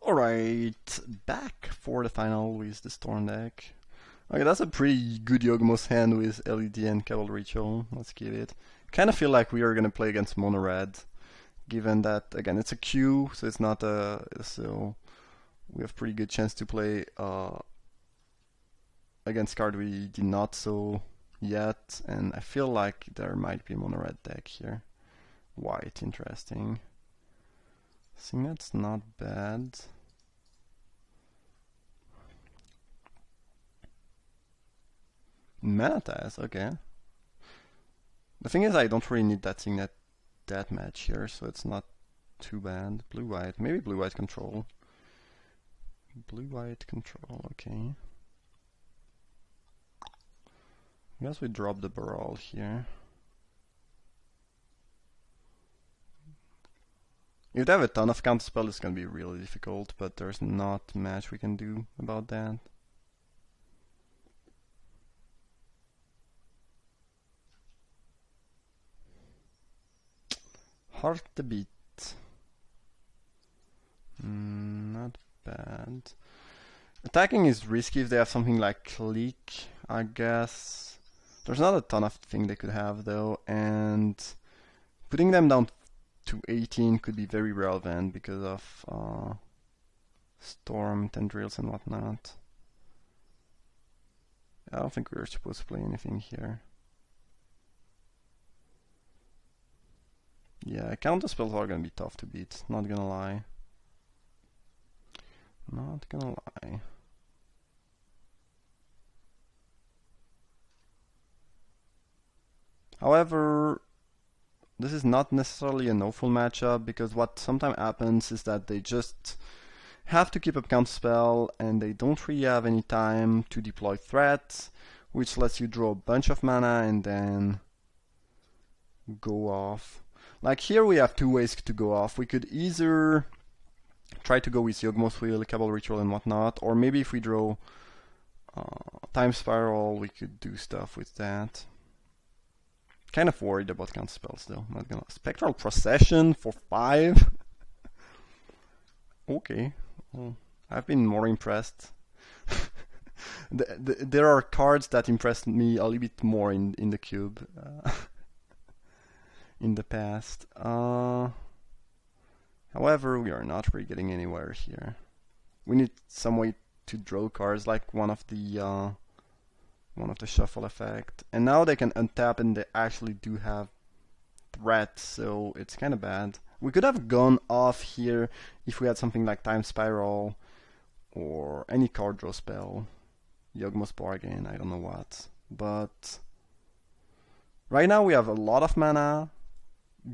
Alright, back for the final with the Storm deck. Okay, that's a pretty good Yogmo's hand with LED and Cavalry Ritual. Let's give it. Kind of feel like we are gonna play against Mono Red, given that again it's a Q, so it's not a so we have pretty good chance to play against card we did not so yet, and I feel like there might be a Mono Red deck here. White, interesting. I think that's not bad. Manatas, okay. The thing is, I don't really need that thing that match here, so it's not too bad. Blue-white, maybe blue-white control. Blue-white control, okay. I guess we drop the Baral here. If they have a ton of counterspell, it's gonna be really difficult, but there's not much we can do about that. Heartbeat. Not bad. Attacking is risky if they have something like Click, I guess. There's not a ton of things they could have though, and putting them down to 18 could be very relevant because of Storm, Tendrils and whatnot. I don't think we were supposed to play anything here. Yeah, counter spells are gonna be tough to beat, not gonna lie. Not gonna lie. However, this is not necessarily a no-full matchup, because what sometimes happens is that they just have to keep up counterspell and they don't really have any time to deploy threats, which lets you draw a bunch of mana and then go off. Like here we have two ways to go off. We could either try to go with Yawgmoth's Will, Cabal Ritual and whatnot, or maybe if we draw Time Spiral, we could do stuff with that. Kind of worried about counterspells though. Not gonna. Spectral Procession for 5? Okay. Well, I've been more impressed. There are cards that impressed me a little bit more in the cube in the past. However, we are not really getting anywhere here. We need some way to draw cards, like one of the shuffle effect. And now they can untap and they actually do have threat, so it's kind of bad. We could have gone off here if we had something like Time Spiral or any card draw spell. Yawgmoth's Bargain, I don't know what. But right now we have a lot of mana,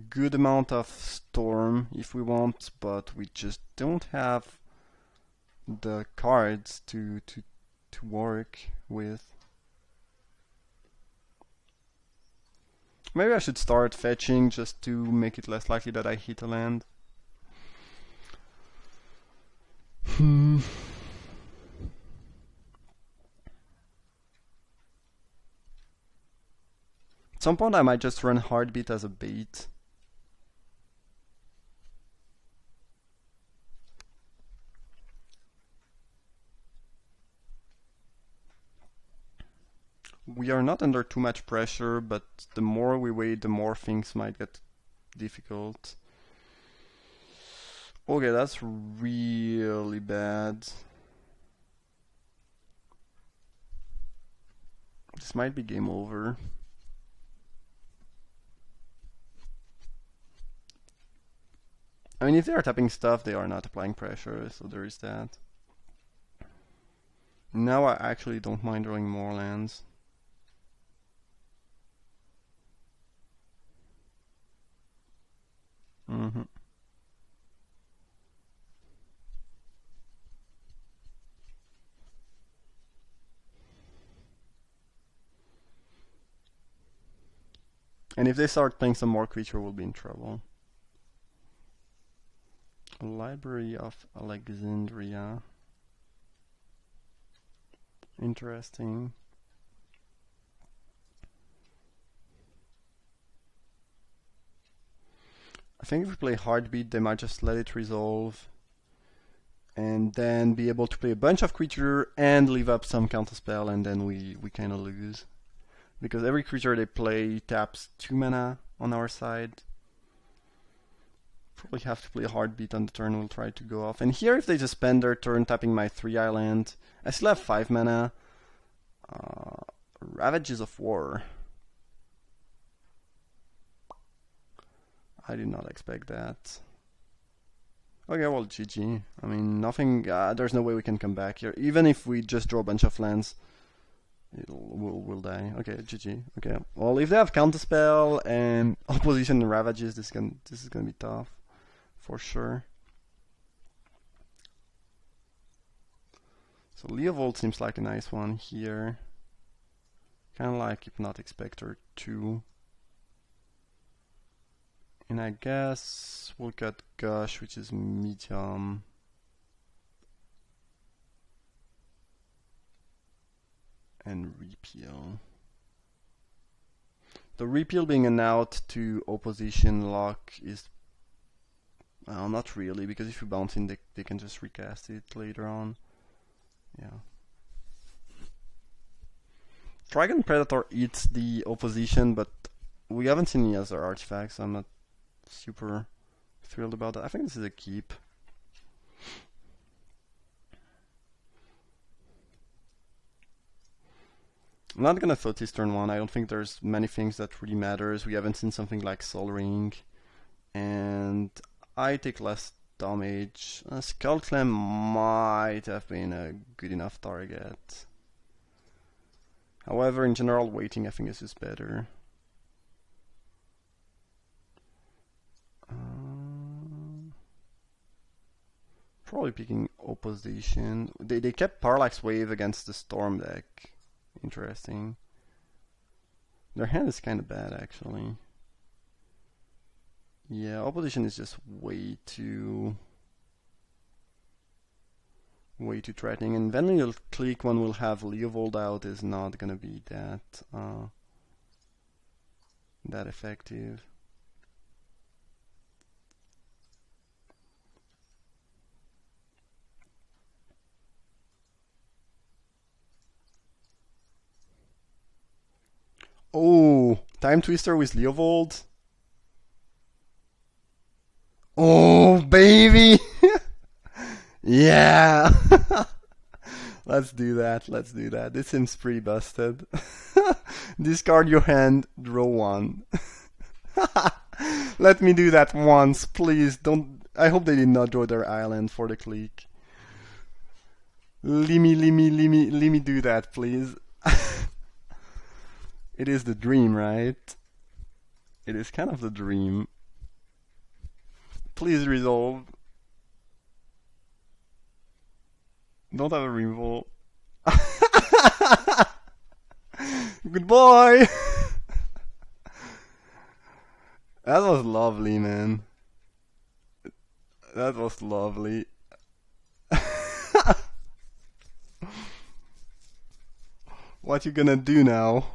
good amount of Storm if we want, but we just don't have the cards to work with. Maybe I should start fetching just to make it less likely that I hit a land. At some point I might just run Heartbeat as a bait. We are not under too much pressure, but the more we wait, the more things might get difficult. Okay, that's really bad. This might be game over. I mean, if they are tapping stuff, they are not applying pressure, so there is that. Now I actually don't mind drawing more lands. And if they start playing some more creature, we'll be in trouble. Library of Alexandria. Interesting. I think if we play Heartbeat, they might just let it resolve. and then be able to play a bunch of creature and leave up some counterspell, and then we kind of lose. Because every creature they play taps 2 mana on our side. Probably have to play a Heartbeat on the turn, we'll try to go off. And here if they just spend their turn tapping my 3 island, I still have 5 mana. Ravages of War. I did not expect that. Okay, well, GG. I mean, nothing. There's no way we can come back here. Even if we just draw a bunch of lands, we'll die. Okay, GG. Okay. Well, if they have counterspell and opposition and ravages, this is gonna be tough, for sure. So Leovold seems like a nice one here. Kind of like Hypnotic Spectre 2. And I guess we'll cut Gush, which is medium. And Repeal. The Repeal being an out to opposition lock is... well, not really, because if you bounce in, they can just recast it later on. Yeah. Dragon Predator eats the opposition, but we haven't seen any other artifacts, so I'm not super thrilled about that. I think this is a keep. I'm not gonna throw this turn 1. I don't think there's many things that really matters. We haven't seen something like Sol Ring. And I take less damage. Skullclamp might have been a good enough target. However, in general, waiting I think is just better. Probably picking opposition. They kept Parallax Wave against the Storm deck. Interesting. Their hand is kind of bad, actually. Yeah, opposition is just way too threatening. And then you'll click when we'll have Leovold out is not gonna be that effective. Oh, Time Twister with Leovold. Oh, baby! Yeah! Let's do that, let's do that. This seems pretty busted. Discard your hand, draw 1. Let me do that once, please. Don't. I hope they did not draw their island for the click. Let me do that, please. It is the dream, right? It is kind of the dream. Please resolve. Don't have a removal. Goodbye! That was lovely, man. That was lovely. What you gonna do now?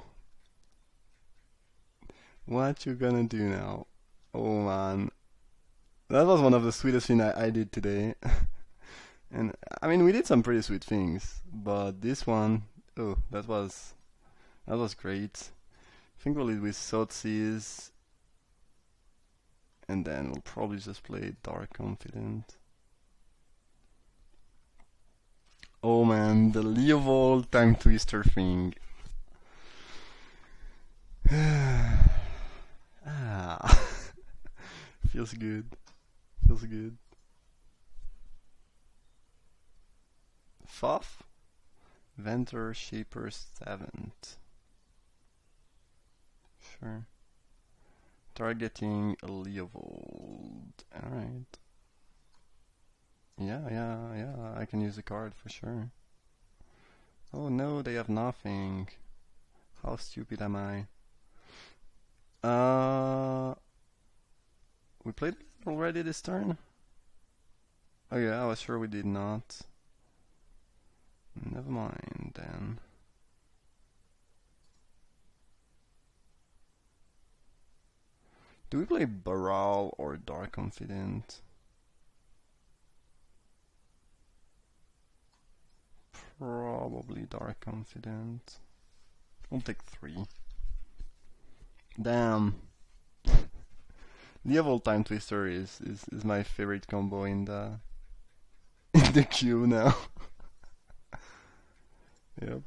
What you gonna do now? Oh man. That was one of the sweetest things I did today. And I mean we did some pretty sweet things, but this one, oh, that was great. I think we'll lead with Thoughtseize, and then we'll probably just play Dark Confident. Oh man, the Leovold Time Twister thing. Feels good. Feels good. Foff? Venter Shaper 7th. Sure. Targeting a Leovold. Alright. Yeah, I can use a card for sure. Oh no, they have nothing. How stupid am I? We played already this turn? Oh yeah, I was sure we did not. Never mind then. Do we play Baral or Dark Confident? Probably Dark Confident. We'll take 3. Damn. Leovold Time Twister is my favorite combo in the in the queue now. Yep.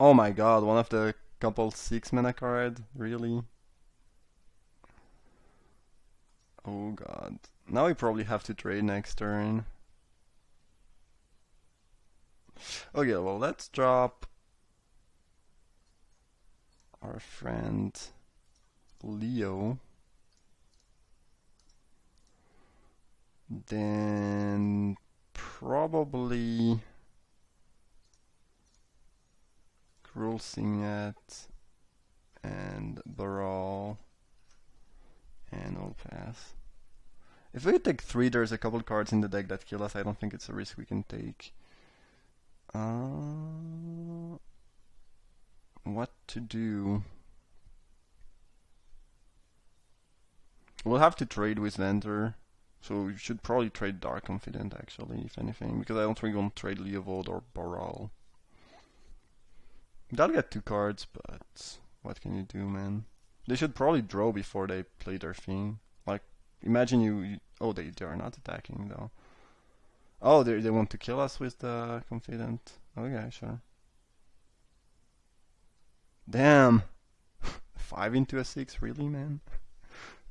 Oh my god, one of the couple 6 mana card? Really? Oh god. Now we probably have to trade next turn. Okay, well let's drop our friend Leo. Then probably Cruel Signet and Baral, and we'll pass. If we take 3, there's a couple cards in the deck that kill us. I don't think it's a risk we can take. What to do? We'll have to trade with Venter, so we should probably trade Dark Confident actually, if anything, because I don't think we want to trade Leovold or Baral. They'll get 2 cards, but what can you do, man? They should probably draw before they play their thing. Like, imagine you oh, they are not attacking though. Oh, they want to kill us with the Confident. Okay, sure. Damn! 5 into a 6, really, man?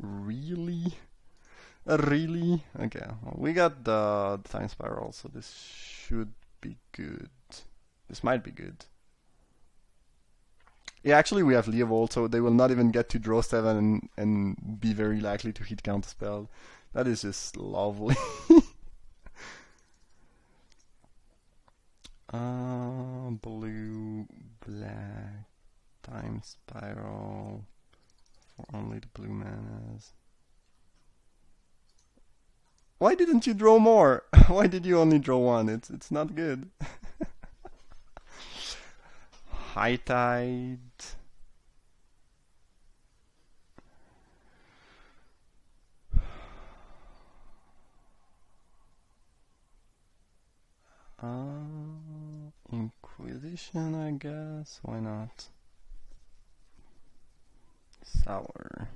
Really? Really? Okay, well, we got the Time Spiral, so this should be good. This might be good. Yeah, actually we have Leovold, so they will not even get to draw 7 and be very likely to hit Counterspell. That is just lovely. Blue, black, Time Spiral for only the blue manas. Why didn't you draw more? Why did you only draw 1? It's not good. High Tide. Inquisition, I guess. Why not? Sour.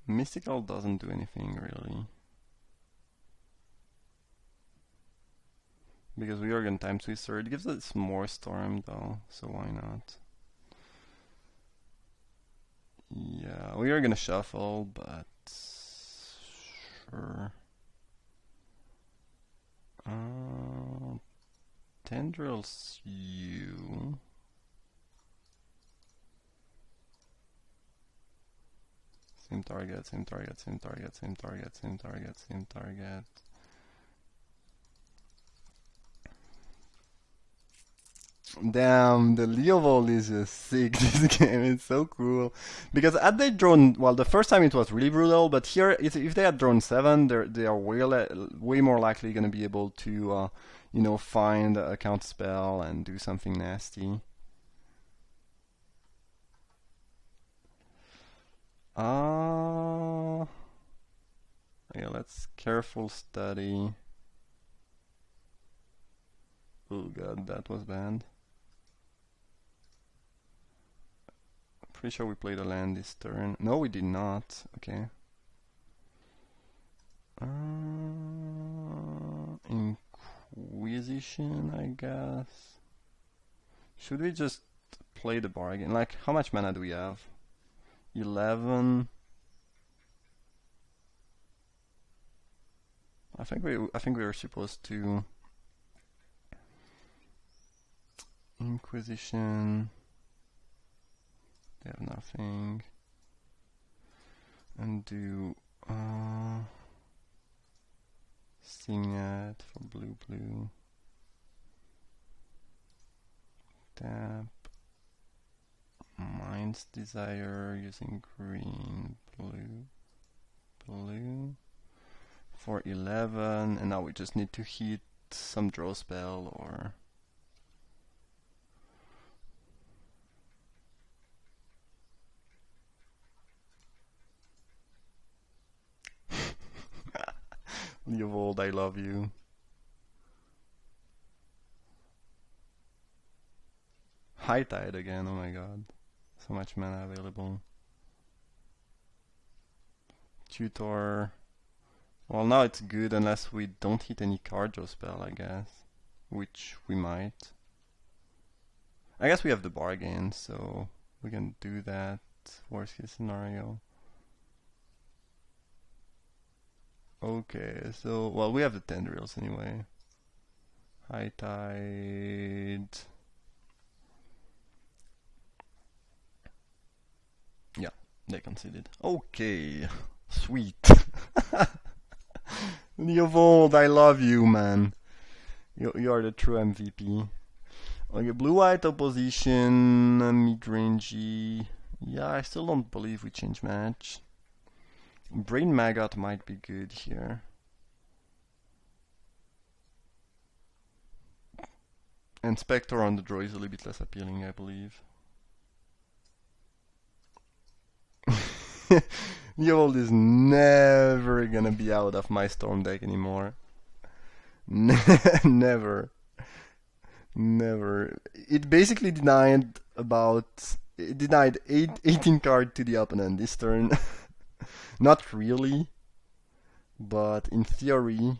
Mystical doesn't do anything really. Because we are going Time Twister. It gives us more Storm though, so why not? Yeah, we are gonna shuffle, but sure. Tendrils you. Same target, same target, same target, same target, same target, same target. Damn, the Leovold is just sick this game, it's so cruel. Because had they drawn, well, the first time it was really brutal, but here, if they had drawn 7, they are way more likely going to be able to, you know, find a counter spell and do something nasty. Yeah, let's careful study. Oh god, that was bad. Pretty sure we played a land this turn. No, we did not. Okay. Inquisition, I guess. Should we just play the bargain? Like, how much mana do we have? 11. I think we were supposed to Inquisition. They have nothing. And do Signet for blue. Tap Mind's Desire using green, blue for 11, and now we just need to hit some draw spell or Leovold, I love you. High Tide again, oh my god. So much mana available. Tutor. Well, now it's good unless we don't hit any card draw spell, I guess. Which we might. I guess we have the bargain, so we can do that. Worst case scenario. Okay, so, well, we have the Tendrils anyway. High Tide. Yeah, they conceded. Okay, sweet. Leovold, I love you, man. You are the true MVP. Okay, blue-white opposition, mid-rangey. Yeah, I still don't believe we change match. Brain Maggot might be good here. And Spectre on the draw is a little bit less appealing, I believe. Leovold is never gonna be out of my Storm deck anymore. Never. Never. It basically denied 18 card to the opponent this turn. Not really, but in theory,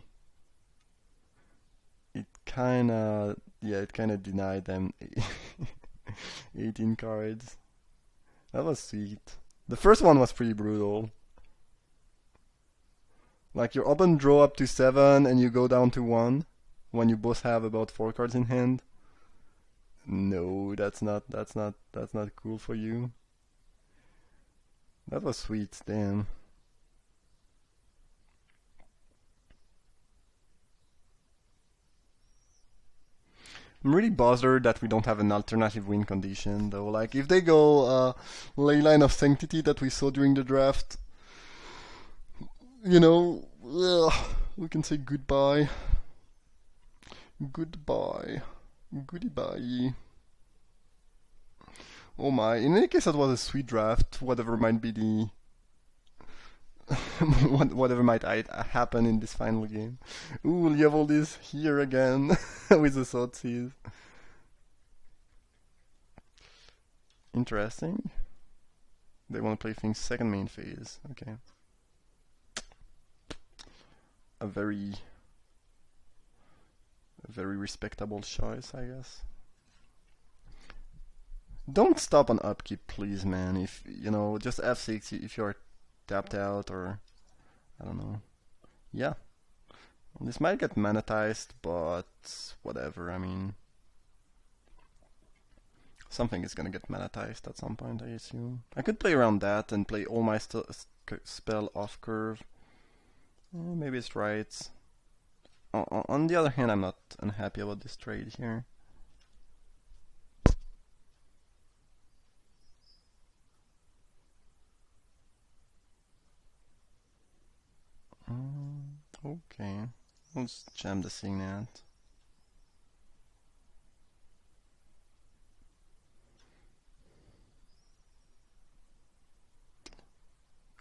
it kinda denied them 18 cards. That was sweet. The first one was pretty brutal. Like you open draw up to 7 and you go down to 1 when you both have about 4 cards in hand. No, that's not cool for you. That was sweet, damn. I'm really bothered that we don't have an alternative win condition though. Like if they go Leyline of Sanctity that we saw during the draft, you know, we can say goodbye. Goodbye. Goodbye. Oh my, in any case that was a sweet draft, whatever might be the whatever might happen in this final game. Ooh, Leovold is here again with the Thoughtseize. Interesting. They want to play things second main phase. Okay. A very respectable choice, I guess. Don't stop on upkeep, please, man. If you know, just F6 if you're tapped out, or I don't know. Yeah, this might get manatized, but whatever. I mean, something is gonna get manatized at some point, I assume. I could play around that and play all my spell off curve. Maybe it's right. On the other hand, I'm not unhappy about this trade here. Okay, let's jam the Signet.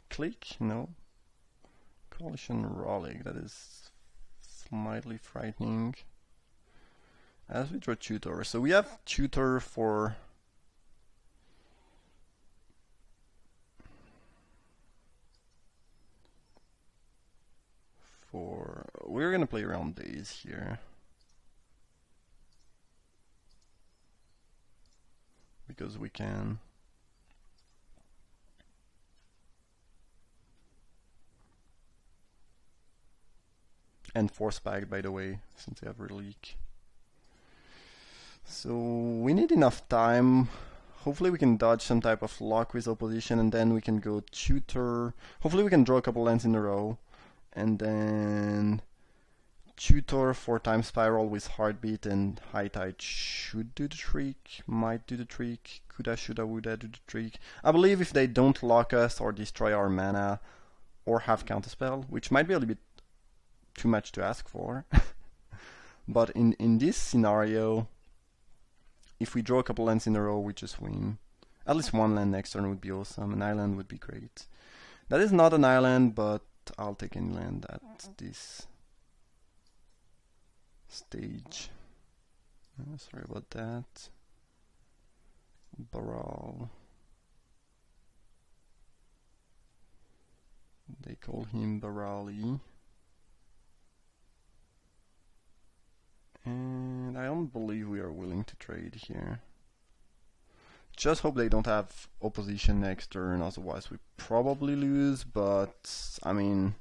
Click? No. Coalition Rollig, that is slightly frightening. As we draw Tutor, so we have Tutor for we're gonna play around days here because we can. And Force Pact, by the way, since we have Relic. So we need enough time. Hopefully we can dodge some type of lock with opposition, and then we can go Tutor. Hopefully we can draw a couple lands in a row, and then Tutor 4x Spiral with Heartbeat, and High Tide should do the trick, might do the trick, coulda, shoulda, woulda do the trick. I believe if they don't lock us or destroy our mana or have counterspell, which might be a little bit too much to ask for, but in this scenario, if we draw a couple lands in a row, we just win. At least one land next turn would be awesome. An island would be great. That is not an island, but I'll take any land at this stage. Sorry about that. Baral. They call him Barali. And I don't believe we are willing to trade here. Just hope they don't have opposition next turn, otherwise we probably lose, but I mean,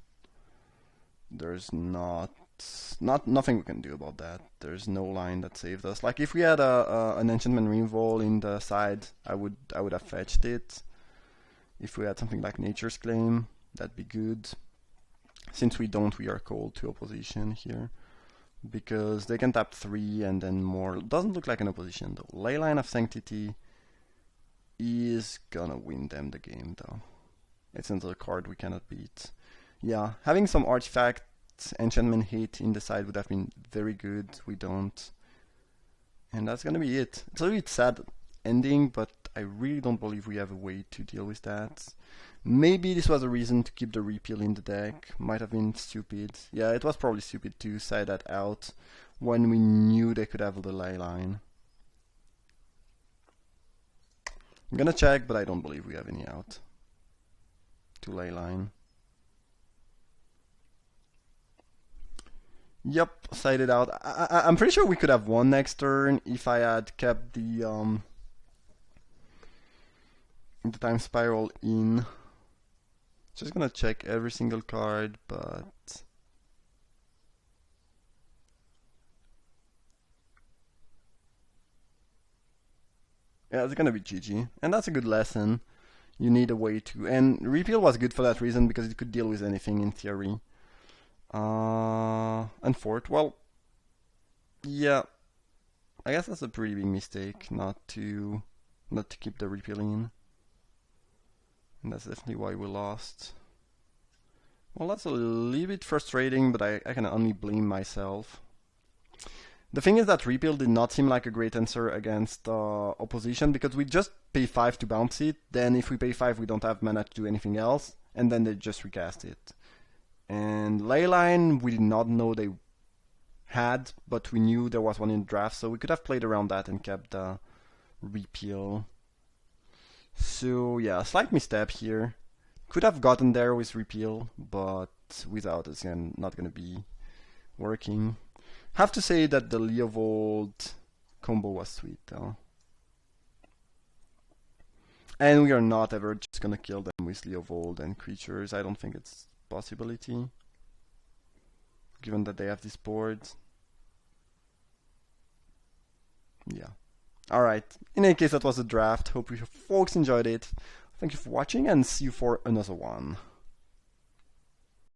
there's nothing we can do about that. There's no line that saved us. Like if we had an enchantment removal in the side, I would have fetched it. If we had something like Nature's Claim, that'd be good. Since we don't, we are cold to opposition here. Because they can tap 3 and then more. Doesn't look like an opposition though. Leyline of Sanctity is gonna win them the game though. It's another card we cannot beat. Yeah, having some artifact enchantment hit in the side would have been very good. We don't. And that's gonna be it. It's a little bit sad ending, but I really don't believe we have a way to deal with that. Maybe this was a reason to keep the repeal in the deck. Might have been stupid. Yeah, it was probably stupid to side that out when we knew they could have the Leyline. I'm gonna check, but I don't believe we have any out to Leyline. Yep, sided out. I'm pretty sure we could have won next turn if I had kept the time spiral in. Just gonna check every single card, but yeah, it's gonna be GG, and that's a good lesson. You need a way to, and repeal was good for that reason because it could deal with anything in theory. And fort, well, yeah, I guess that's a pretty big mistake not to keep the repeal in. And that's definitely why we lost. Well, that's a little bit frustrating, but I can only blame myself. The thing is that repeal did not seem like a great answer against opposition, because we just pay 5 to bounce it, then if we pay 5 we don't have mana to do anything else, and then they just recast it. And Leyline we did not know they had, but we knew there was one in the draft, so we could have played around that and kept the repeal. So yeah, slight misstep here. Could have gotten there with repeal, but without it's not gonna be working. Have to say that the Leovold combo was sweet though. And we are not ever just gonna kill them with Leovold and creatures. I don't think it's a possibility, given that they have this board. Yeah. Alright, in any case that was a draft. Hope you folks enjoyed it. Thank you for watching and see you for another one.